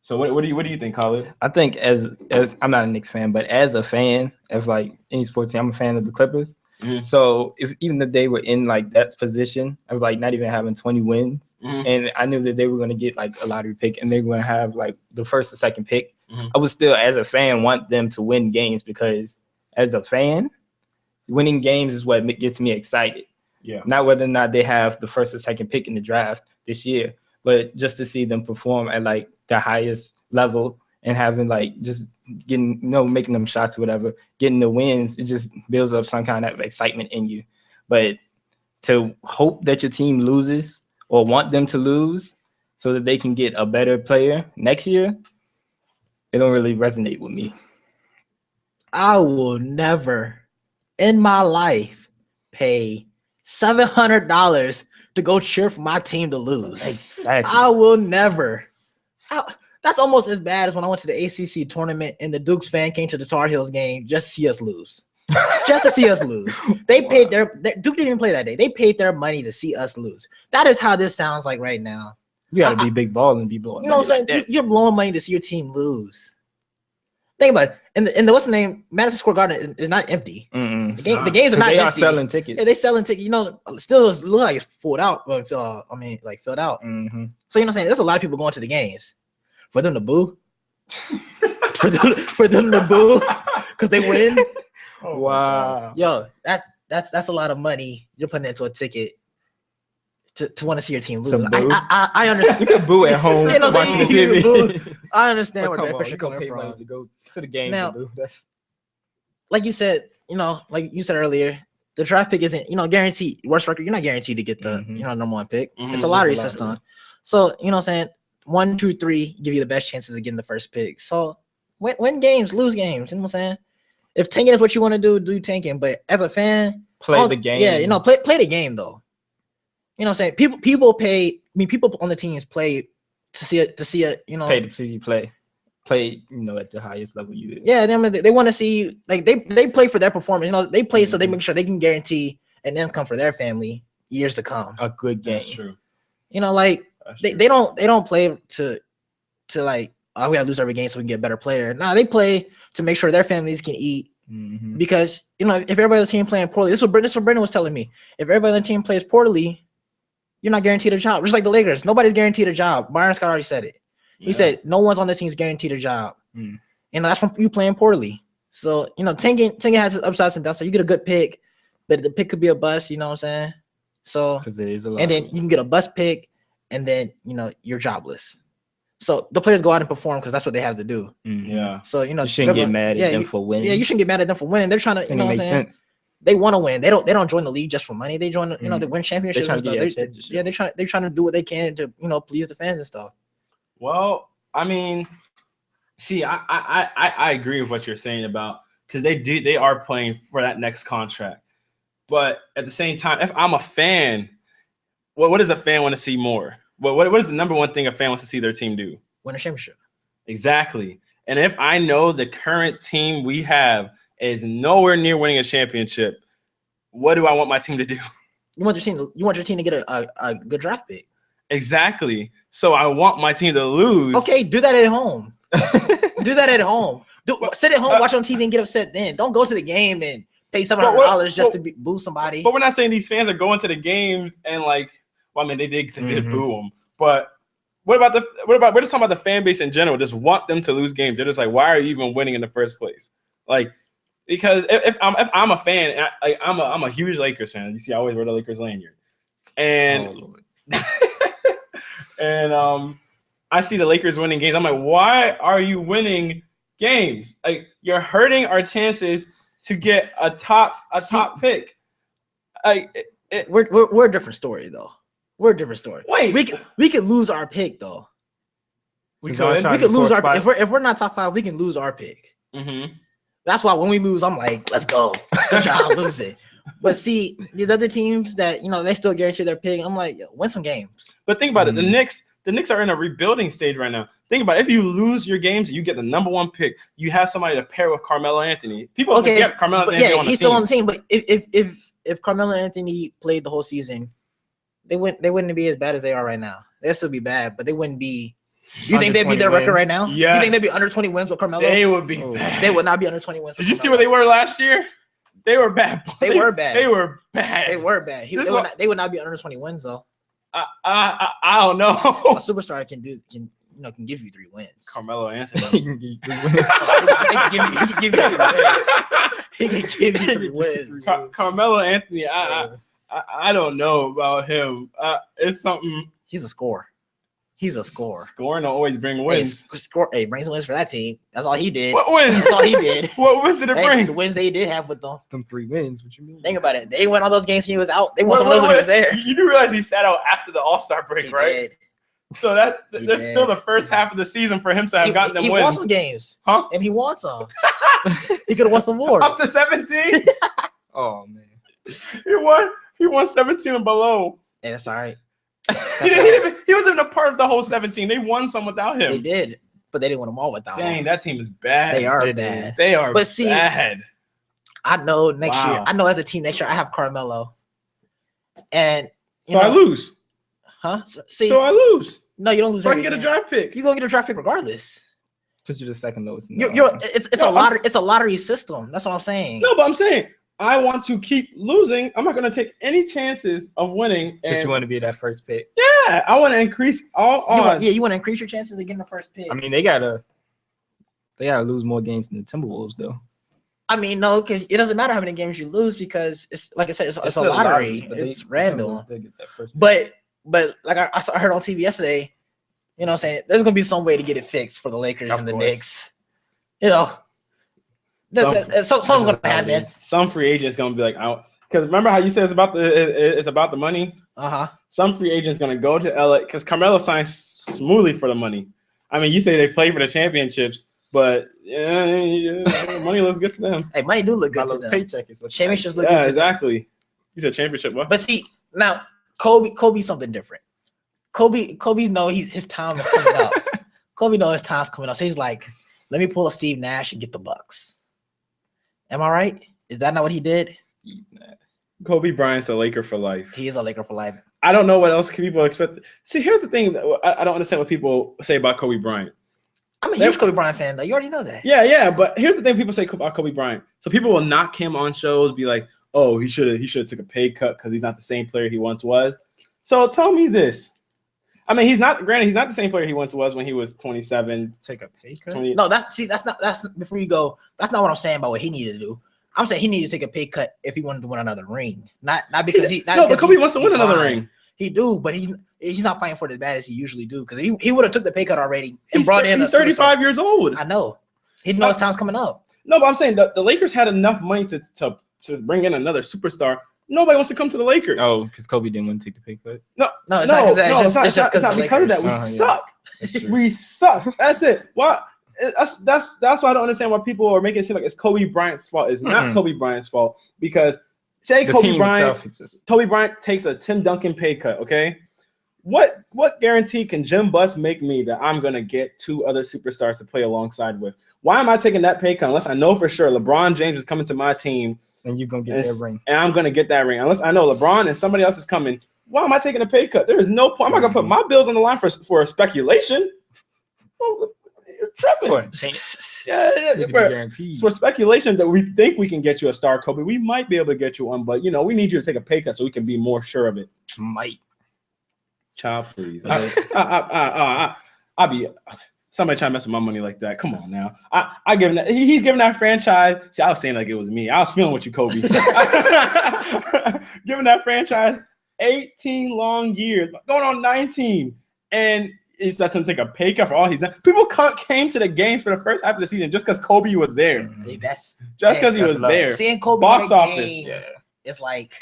So what do you think, Khalid? I think as I'm not a Knicks fan, but as a fan of like any sports team, I'm a fan of the Clippers. Mm-hmm. So even if they were in like that position of like not even having 20 wins, mm-hmm. and I knew that they were going to get like a lottery pick and they're going to have like the first or second pick, mm-hmm. I would still, as a fan, want them to win games, because as a fan, winning games is what gets me excited. Yeah. Not whether or not they have the first or second pick in the draft this year, but just to see them perform at like the highest level and having like just getting, making them shots or whatever, getting the wins, it just builds up some kind of excitement in you. But to hope that your team loses or want them to lose so that they can get a better player next year, it don't really resonate with me. I will never in my life pay $700 to go cheer for my team to lose. Exactly. I will never. That's almost as bad as when I went to the ACC tournament and the Dukes fan came to the Tar Heels game just to see us lose. Just to see us lose. They paid their Duke didn't even play that day. They paid their money to see us lose. That is how this sounds like right now. You gotta be big ball and be blowing. You know what I'm saying? Like you're blowing money to see your team lose. Think about it. And the what's the name? Madison Square Garden is not empty. The games are not empty. They empty. are selling tickets. Yeah, they selling tickets. Still look like it's filled out. Filled out. Mm-hmm. So what I'm saying? There's a lot of people going to the games. For them to boo, for them to boo, because they win. Oh, wow, yo, that's a lot of money you're putting into a ticket to want to see your team lose. I understand. You can boo at home watching the TV. I understand where that pressure coming from. To go to the game. Now, like you said, like you said earlier, the draft pick isn't guaranteed. Worst record, you're not guaranteed to get the number one pick. Mm-hmm. It's a lottery system. So what I'm saying. 1, 2, 3 give you the best chances of getting the first pick. So win games, lose games. You know what I'm saying? If tanking is what you want to do tanking. But as a fan, play the game. Yeah, play the game though. You know what I'm saying? People pay. People on the teams play to see it. Pay to see you play. Play at the highest level you. Yeah, they want to see like they play for their performance. They play so they make sure they can guarantee an income for their family years to come. A good game. That's true. They don't play to like, oh, we gotta lose every game so we can get a better player. Nah, they play to make sure their families can eat. Mm-hmm. Because if everybody on the team playing poorly, this is what Brendan was telling me. If everybody on the team plays poorly, you're not guaranteed a job. Just like the Lakers, nobody's guaranteed a job. Byron Scott already said it. He said no one's on the team's guaranteed a job, and that's from you playing poorly. So tanking has its upsides and downsides. You get a good pick, but the pick could be a bust. You know what I'm saying? So because there is a lot, and then you can get a bust pick. And then you're jobless. So the players go out and perform because that's what they have to do. Yeah. So you shouldn't get mad at them for winning. Yeah, you shouldn't get mad at them for winning. They're trying to, what I'm saying? Sense. They want to win. They don't join the league just for money. They join, they win championships. They're trying to do what they can to please the fans and stuff. Well, I mean, see, I agree with what you're saying about because they are playing for that next contract, but at the same time, if I'm a fan. What does a fan want to see more? What is the number one thing a fan wants to see their team do? Win a championship. Exactly. And if I know the current team we have is nowhere near winning a championship, what do I want my team to do? You want your team to get a good draft pick. Exactly. So I want my team to lose. Okay, do that at home. Do that at home. Sit at home, watch on TV, and get upset. Then don't go to the game and pay $700 just to boo somebody. But we're not saying these fans are going to the games and like. Well, I mean, they did boo them, but we're just talking about the fan base in general. Just want them to lose games. They're just like, why are you even winning in the first place? Like, because if I'm a fan, I'm a huge Lakers fan. You see, I always wear the Lakers lanyard, and and I see the Lakers winning games. I'm like, why are you winning games? Like, you're hurting our chances to get a top pick. Like, we're a different story though. We're a different story. Wait, we could lose our pick though. We could lose our pick. If we're not top 5, we can lose our pick. Mm-hmm. That's why when we lose, I'm like, let's go. Good job, lose it. But see, these other teams that they still guarantee their pick, I'm like, win some games. But think about it. The Knicks are in a rebuilding stage right now. Think about it. If you lose your games, you get the number 1 pick. You have somebody to pair with Carmelo Anthony. People forget Carmelo Anthony on the he's team. still on the team. But if Carmelo Anthony played the whole season, they wouldn't be as bad as they are right now. They'd still be bad, but they wouldn't be. You think they'd beat their record right now? Yes. You think they'd be under 20 wins with Carmelo? They would be bad. They would not be under 20 wins. Did you see what they were last year? They were bad. They were bad. They were bad. They were bad. They would not be under 20 wins though. I don't know. A superstar can give you 3 wins. Carmelo Anthony. He can give you 3 wins. He can give you 3 wins. Carmelo Anthony. I don't know about him. It's something. He's a scorer. He's a scorer. Scoring don't always bring wins. Brings wins for that team. That's all he did. What wins? That's all he did. What wins did it bring? The wins they did have with them. Them 3 wins. What you mean? Think about it. They won all those games when he was out. They won some of those when he was there. You do realize he sat out after the All-Star break, right? Did. So that's still the first half of the season for him to have gotten them wins. He won some games. Huh? And he won some. He could have won some more. Up to 17? Oh, man. He won 17 and below. Yeah, that's all right. He wasn't even a part of the whole 17. They won some without him. They did, but they didn't win them all without him. Dang, that team is bad. They are bad. They are but see, bad. I know next year. I know as a team next year, I have Carmelo. And I lose. Huh? So I lose. No, you don't lose. So I can get a draft pick. You're gonna get a draft pick regardless. Because you're the second lowest. It's a lottery. It's a lottery system. That's what I'm saying. No, but I'm saying I want to keep losing. I'm not going to take any chances of winning. Because you want to be that first pick. Yeah, I want to increase all odds. You want to increase your chances of getting the first pick. I mean, they gotta lose more games than the Timberwolves, though. I mean, no, because it doesn't matter how many games you lose because it's like I said, it's a lottery. It's random. But like I heard on TV yesterday, you know what I'm saying, there's going to be some way to get it fixed for the Lakers and the Knicks. You know, something's going to happen. Some free agent's going to be like, out. Because remember how you said it's about the money? Uh-huh. Some free agent's going to go to LA because Carmelo signed smoothly for the money. I mean, you say they play for the championships, but money looks good to them. Hey, money do look good to them. Paycheck is championships look good to them. Exactly. You said championship, what? But see, now Kobe's something different. Kobe know his time is coming up. Kobe knows his time's coming up. So he's like, let me pull a Steve Nash and get the Bucks. Am I right? Is that not what he did? Kobe Bryant's a Laker for life. He is a Laker for life. I don't know what else people expect. See, here's the thing. I don't understand what people say about Kobe Bryant. I'm a huge Kobe Bryant fan, though. You already know that. Yeah. But here's the thing people say about Kobe Bryant. So people will knock him on shows, be like, oh, he should have took a pay cut because he's not the same player he once was. So tell me this. I mean, he's not the same player he once was when he was 27. Take a pay cut? No, that's before you go. That's not what I'm saying about what he needed to do. I'm saying he needed to take a pay cut if he wanted to win another ring. Not because he. Not no, but Kobe wants to win another ring. He do, but he's not fighting for it as bad as he usually do because he would have took the pay cut already and brought in. He's 35 years old. I know. He knows his time's coming up. No, but I'm saying the Lakers had enough money to bring in another superstar. Nobody wants to come to the Lakers. Oh, because Kobe didn't want to take the pay cut. No, it's not because it's not because of that. We suck. Yeah. We suck. That's it. Why? That's why I don't understand why people are making it seem like it's Kobe Bryant's fault. It's not Kobe Bryant's fault because say Kobe Bryant takes a Tim Duncan pay cut. Okay, what guarantee can Jim Buss make me that I'm gonna get 2 other superstars to play alongside with? Why am I taking that pay cut unless I know for sure LeBron James is coming to my team? And you're going to get that ring. And I'm going to get that ring. Unless I know LeBron and somebody else is coming. Why am I taking a pay cut? There is no point. I'm not going to put my bills on the line for a speculation. You're tripping. For speculation that we think we can get you a star, Kobe, we might be able to get you one. But, we need you to take a pay cut so we can be more sure of it. Might. Child, please. I'll be somebody trying to mess with my money like that. Come on now. I give him that. He's giving that franchise. See, I was saying like it was me. I was feeling with you, Kobe. Giving that franchise 18 long years, going on 19, and he's let him take a pay cut for all he's done. People came to the games for the first half of the season just because Kobe was there. That's just because he was there. Seeing Kobe box office. Game, it's like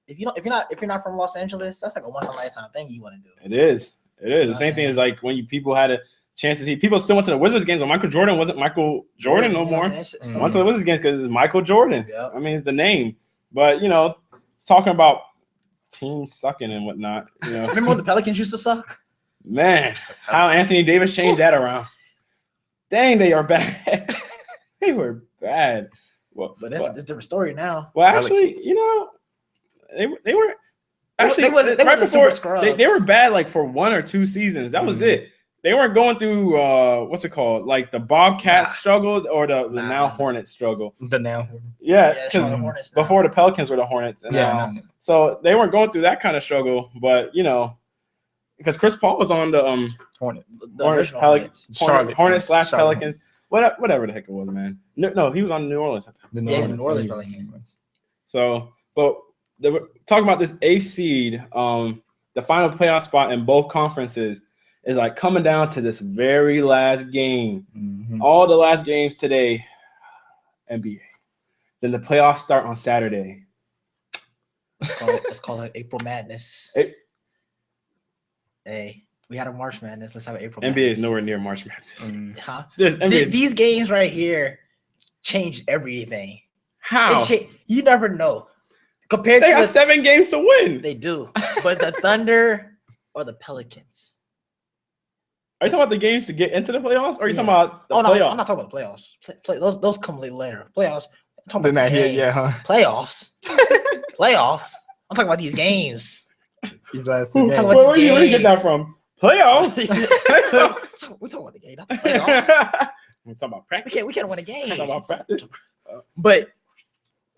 if you're not from Los Angeles, that's like a once in a lifetime thing you want to do. It is. The same thing is like when people had a chance to see. People still went to the Wizards games when Michael Jordan wasn't Michael Jordan no more. Went to the Wizards games because it's Michael Jordan. Yep. I mean, it's the name. But talking about teams sucking and whatnot. Remember when the Pelicans used to suck? Man, how Anthony Davis changed that around. Dang, they are bad. They were bad. Well, but that's a different story now. Well, actually, they weren't. Actually, right before they were bad like for 1 or 2 seasons. That was it. They weren't going through what's it called, like the Bobcats struggle or the now Hornets struggle. The now Hornets. Yeah, because before the Pelicans were the Hornets. And so they weren't going through that kind of struggle, but because Chris Paul was on the Hornets, Hornets/Pelicans, whatever the heck it was, man. No, he was on New Orleans. New Orleans Pelicans. So, but they were talking about this 8th seed, the final playoff spot in both conferences is like coming down to this very last game. Mm-hmm. All the last games today, NBA. Then the playoffs start on Saturday. Let's call it April Madness. Hey, we had a March Madness. Let's have an April Madness. NBA is nowhere near March Madness. Huh? These games right here changed everything. How? You never know. Compared they got 7 games to win. They do. But the Thunder or the Pelicans? Are you talking about the games to get into the playoffs? Or are you talking about the playoffs? No, I'm not talking about the playoffs. Those come later. Playoffs. They're not here yet, huh? Playoffs. Playoffs. I'm talking about these games. These last 2 games. Where you get that from? Playoffs? We're talking about the game, not the playoffs. We're talking about practice. We can't win a game. We're talking about practice. But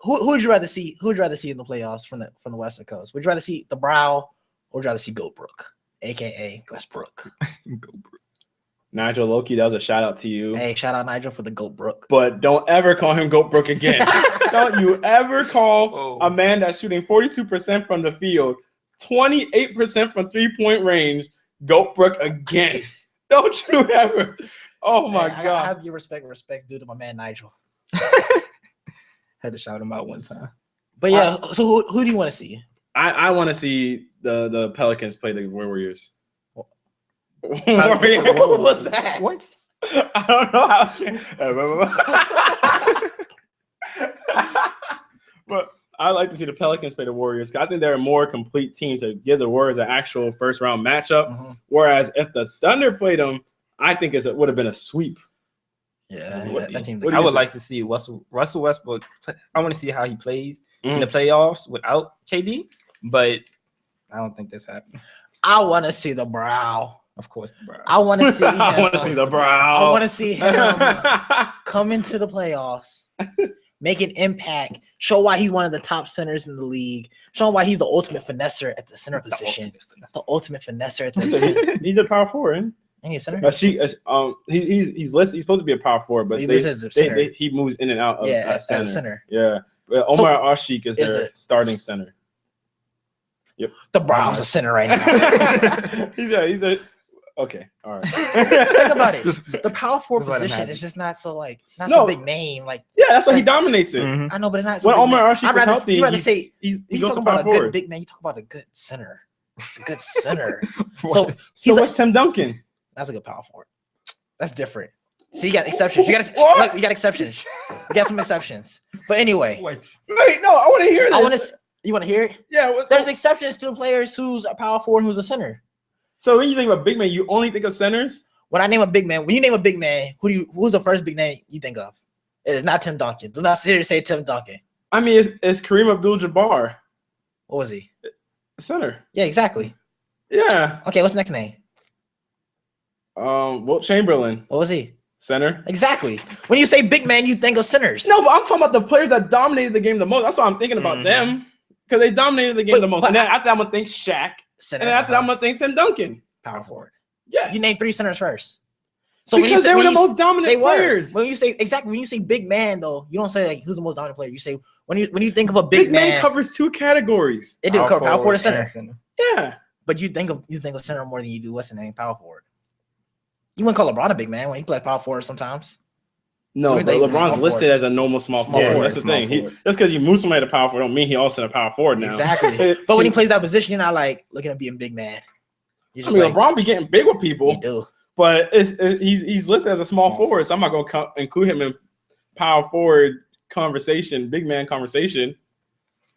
who would you rather see? Who would you rather see in the playoffs from the Western Coast? Would you rather see the Brow or would you rather see Goatbrook, aka Westbrook? Nigel Loki, that was a shout out to you. Hey, shout out Nigel for the Goatbrook. But don't ever call him Goatbrook again. Don't you ever call a man that's shooting 42% from the field, 28% from 3-point range, Goatbrook again. Don't you ever. Oh my God. I have to give respect due to my man Nigel. Had to shout him out one time. But yeah, so who do you want to see? I want to see the Pelicans play the Warriors. What was that? What? I don't know. But I like to see the Pelicans play the Warriors. I think they're a more complete team to give the Warriors an actual first round matchup. Mm-hmm. Whereas if the Thunder played them, I think it would have been a sweep. Yeah, that team. I would like to see Russell Westbrook. I want to see how he plays in the playoffs without KD, but I don't think this happened. I want to see the Brow. Of course, the Brow. I want to see him. I want to see the Brow. I want to see him come into the playoffs, make an impact, show why he's one of the top centers in the league, show why he's the ultimate finesser at the center position. The ultimate finesser at the center. He's a power forward. And he's center. He's listed. He's supposed to be a power forward, but he moves in and out of center. Center. Yeah, but Omar Ashik is their starting center. Yep. The Browns are center right now. he's a okay. All right. Think about it. The power forward position is just not so so big name. That's why he dominates it. I know, but it's not. So when Omar Ashik was healthy, you rather say he goes to power forward. Big man, you talk about a good center. Good center. So what's Tim Duncan? That's a good power forward. That's different. See, you got exceptions. You got exceptions. You got some exceptions. But anyway. Wait, no, I want to hear this. You want to hear it? Yeah. There's exceptions to players who's a power forward, who's a center. So when you think of a big man, you only think of centers? When you name a big man, who's the first big name you think of? It is not Tim Duncan. Do not sit here and say Tim Duncan. I mean, it's Kareem Abdul-Jabbar. What was he? Center. Yeah, exactly. Yeah. Okay, what's the next name? Wilt Chamberlain. What was he? Center. Exactly. When you say big man, you think of centers. No, but I'm talking about the players that dominated the game the most. That's why I'm thinking about them. Because they dominated the game the most. And then after I'm going to think Shaq. Center. And after that, I'm gonna think Tim Duncan. Power forward. Yes. You name 3 centers first. So Because they were the most dominant players. When you say big man though, you don't say like who's the most dominant player. You say when you think of a big man covers 2 categories. It do cover power forward and center. Yeah. But you think of center more than you do what's the name power forward. You wouldn't call LeBron a big man when he plays power forward sometimes. No, but LeBron's listed as a normal small forward. That's the thing. Just because you move somebody to power forward don't mean he also a power forward now. Exactly. But when he plays that position, you're not like looking at being big man. I mean, like, LeBron be getting big with people. He do. But he's listed as a small forward, so I'm not going to include him in power forward conversation, big man conversation.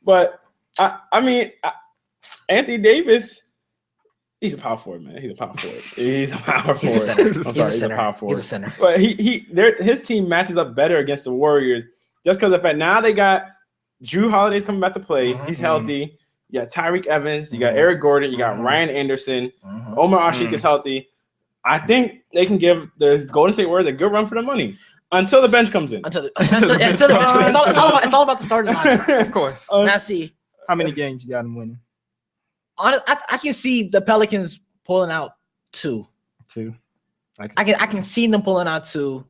But, I mean, Anthony Davis, he's a power forward, man. He's a power forward. He's a power forward. He's a center. He's a power forward. He's a center. But his team matches up better against the Warriors just because of the fact now they got Drew Holiday's coming back to play. He's healthy. You got Tyreek Evans. You got Eric Gordon. You got Ryan Anderson. Omar Ashik is healthy. I think they can give the Golden State Warriors a good run for the money until the bench comes in. Until the bench comes in. It's all about the starting lineup. Of course. Now see. How many games you got them winning? I can see the Pelicans pulling out 2. I can see them pulling out 2,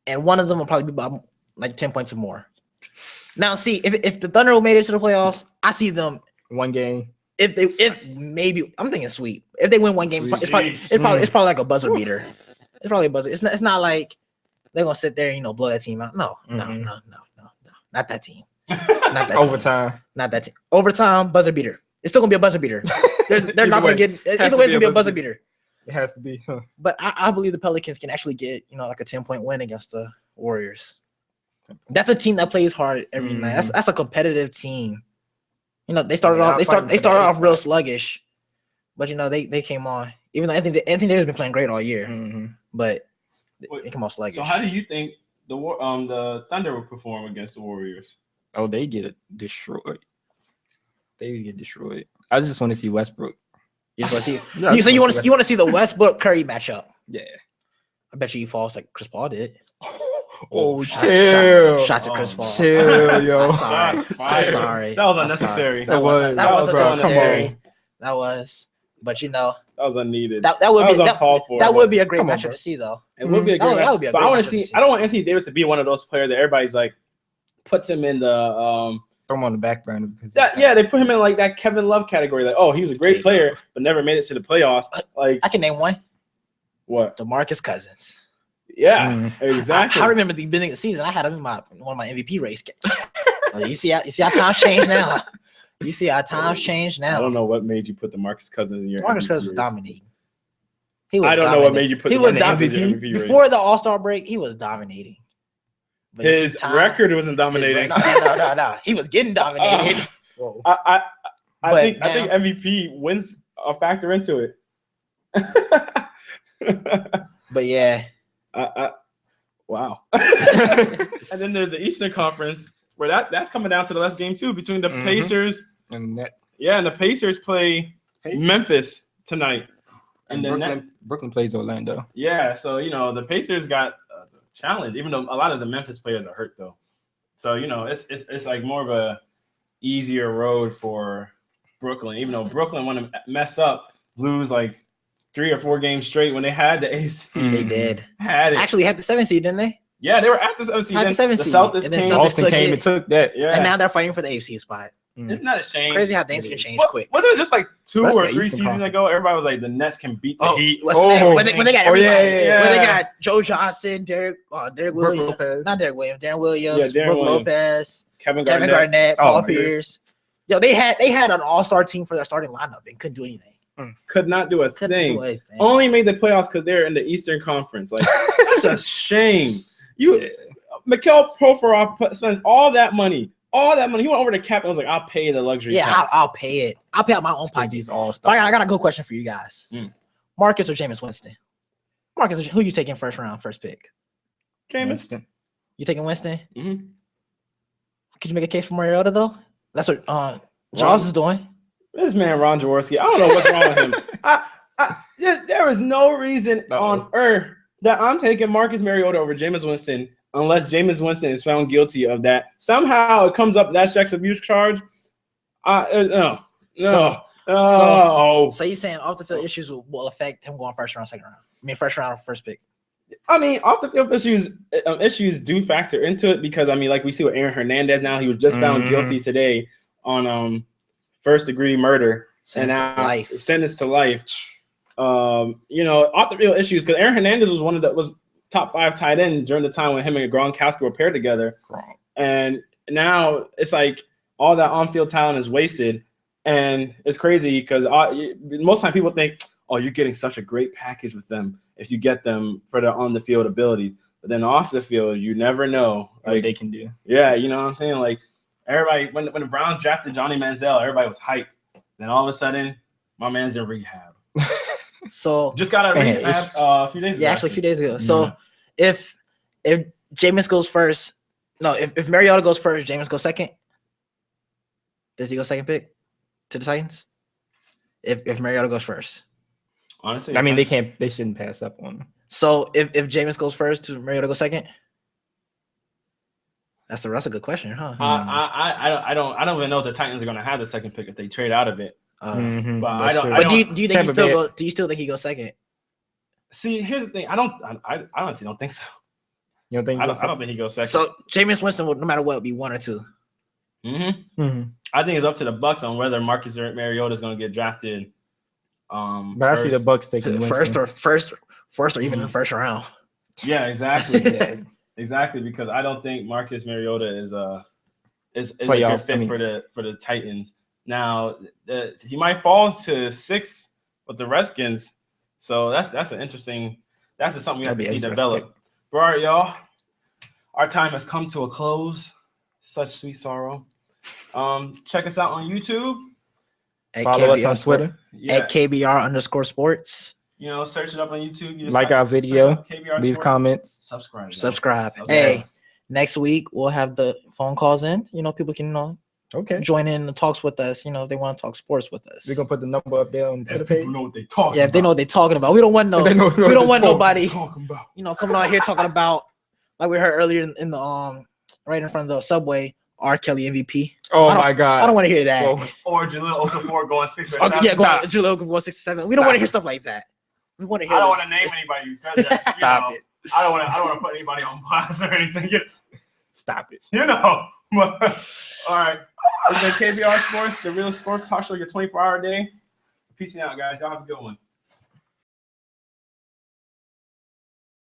and one of them will probably be about like 10 points or more. Now see if the Thunder made it to the playoffs, I see them 1 game. If maybe I'm thinking sweep. If they win 1 game, it's probably like a buzzer beater. It's probably a buzzer. It's not like they're gonna sit there and blow that team out. No, not that team. Not that overtime. Team. Not that team. Overtime buzzer beater. It's still gonna be a buzzer beater. They're not gonna get either way. It's gonna be a buzzer beater. It has to be. Huh. But I believe the Pelicans can actually get like a 10-point win against the Warriors. That's a team that plays hard every night. That's a competitive team. They started off real sluggish, but they came on. Even though Anthony Davis has been playing great all year, but they came off sluggish. So how do you think the Thunder will perform against the Warriors? Oh, they get destroyed. I just want to see Westbrook. You just want to see. You want to see the Westbrook Curry matchup? Yeah. I bet you he falls like Chris Paul did. Oh, chill. Shots at Chris Paul. Chill, yo. I'm sorry. That was unnecessary. That was unnecessary. That was. But that was unneeded. That would be uncalled for. That would be a great matchup to see, though. It would be a great matchup. But I want to see. I don't want Anthony Davis to be one of those players that everybody's like puts him in the throw him on the back burner because they put him in like that Kevin Love category. Like, oh, he was a great player, but never made it to the playoffs. Like, I can name one. What? DeMarcus Cousins. Yeah, exactly. I remember the beginning of the season. I had him in one of my MVP race. You see how times change now. You see how times change now. I don't know what made you put DeMarcus Cousins in your. DeMarcus Cousins was dominating. I don't know what made you put him in the MVP race. Before the All-Star break, he was dominating. But his record wasn't dominating. No. He was getting dominated. I think MVP wins a factor into it. But yeah. Wow. And then there's the Eastern Conference where that's coming down to the last game too between the Pacers and net. Yeah, and the Pacers play Memphis tonight. And Brooklyn plays Orlando. Yeah, so the Pacers got a challenge, even though a lot of the Memphis players are hurt though. So it's like more of a easier road for Brooklyn, even though Brooklyn want to mess up, lose like 3 or 4 games straight when they had the AC. They did. Actually had the 7th seed, didn't they? Yeah, they were at the 7th seed. Had the 7th seed. Celtics And then Boston came and took that. Yeah. And now they're fighting for the AFC spot. Isn't that a shame? Crazy how things can change quick. Wasn't it just like 2 or 3 seasons ago? Everybody was like, the Nets can beat the Heat. When they got everybody. Yeah. When they got Joe Johnson, Derek Williams, not Derek Williams, Darren Williams, Brook Lopez, Kevin Garnett, Paul Pierce. Yo, they had an all-star team for their starting lineup and couldn't do anything. Could not do a thing. Only made the playoffs because they're in the Eastern Conference. Like, that's a shame. Mikhail Provorov spends all that money. He went over to cap and was like, I'll pay the luxury. Yeah, I'll pay it. I'll pay out my own pocket. I got a good question for you guys. Marcus or Jameis Winston? Marcus, who you taking first round, first pick? Jameis. You taking Winston? Mm-hmm. Could you make a case for Mariota, though? That's what Charles is doing. This man, Ron Jaworski, I don't know what's wrong with him. There is no reason on earth that I'm taking Marcus Mariota over Jameis Winston unless Jameis Winston is found guilty of that. Somehow it comes up that sex abuse charge. No. So you saying off the field issues will affect him going first round, second round? I mean, first round, first pick. I mean, off the field issues do factor into it because I mean, like we see with Aaron Hernandez now, he was just found guilty today on first degree murder sentenced to life. You know, off the field issues because Aaron Hernandez was top 5 tight end during the time when him and Gronkowski were paired together, and now it's like all that on field talent is wasted, and it's crazy because most time people think, oh, you're getting such a great package with them if you get them for their on the field abilities, but then off the field, you never know what they can do. Yeah, you know what I'm saying? Like everybody, when the Browns drafted Johnny Manziel, everybody was hyped. Then all of a sudden, my man's in rehab. So just got out of rehab a few days ago. Yeah, actually a few days ago. So if Jameis goes first, no, if Mariota goes first, Jameis goes second. Does he go second pick to the Titans? If Mariota goes first. Honestly, I mean they shouldn't pass up on him. So if Jameis goes first, to Mariota go second? That's a good question, huh? I don't even know if the Titans are gonna have the second pick if they trade out of it. But do you think do you still think he goes second? See, here's the thing. I honestly don't think so. You don't think I don't think he goes second. So Jameis Winston would, no matter what, be 1 or 2. I think it's up to the Bucs on whether Marcus Mariota is going to get drafted. But I see the Bucs taking first or even in the first round. Yeah, exactly. Exactly, because I don't think Marcus Mariota is a good fit for the Titans. Now he might fall to 6 with the Redskins, so that's an interesting. That's something we have to see develop. But all right, y'all, our time has come to a close. Such sweet sorrow. Check us out on YouTube. Follow us on Twitter at KBR_sports. You know, search it up on YouTube. You like our video, leave comments, subscribe. Hey, next week we'll have the phone calls in. You know, people can join in the talks with us. You know, if they want to talk sports with us. We're gonna put the number up there on the Twitter page. People know what they talking. Yeah, if they know what they're talking about. We don't want nobody. You know, coming out here talking about like we heard earlier in the right in front of the subway. R. Kelly MVP. Oh my God! I don't want to hear that. Or Jaleel Okafor going 6 or 7. Yeah, Jaleel Okafor 6 or 7. We don't want to hear stuff like that. We want to hear. I don't want to name anybody who said that. Stop it. I don't want to put anybody on blast or anything. Stop it. You know. All right. It's been KBR Sports, the realest sports talk show, your 24-hour day. Peace out, guys. Y'all have a good one.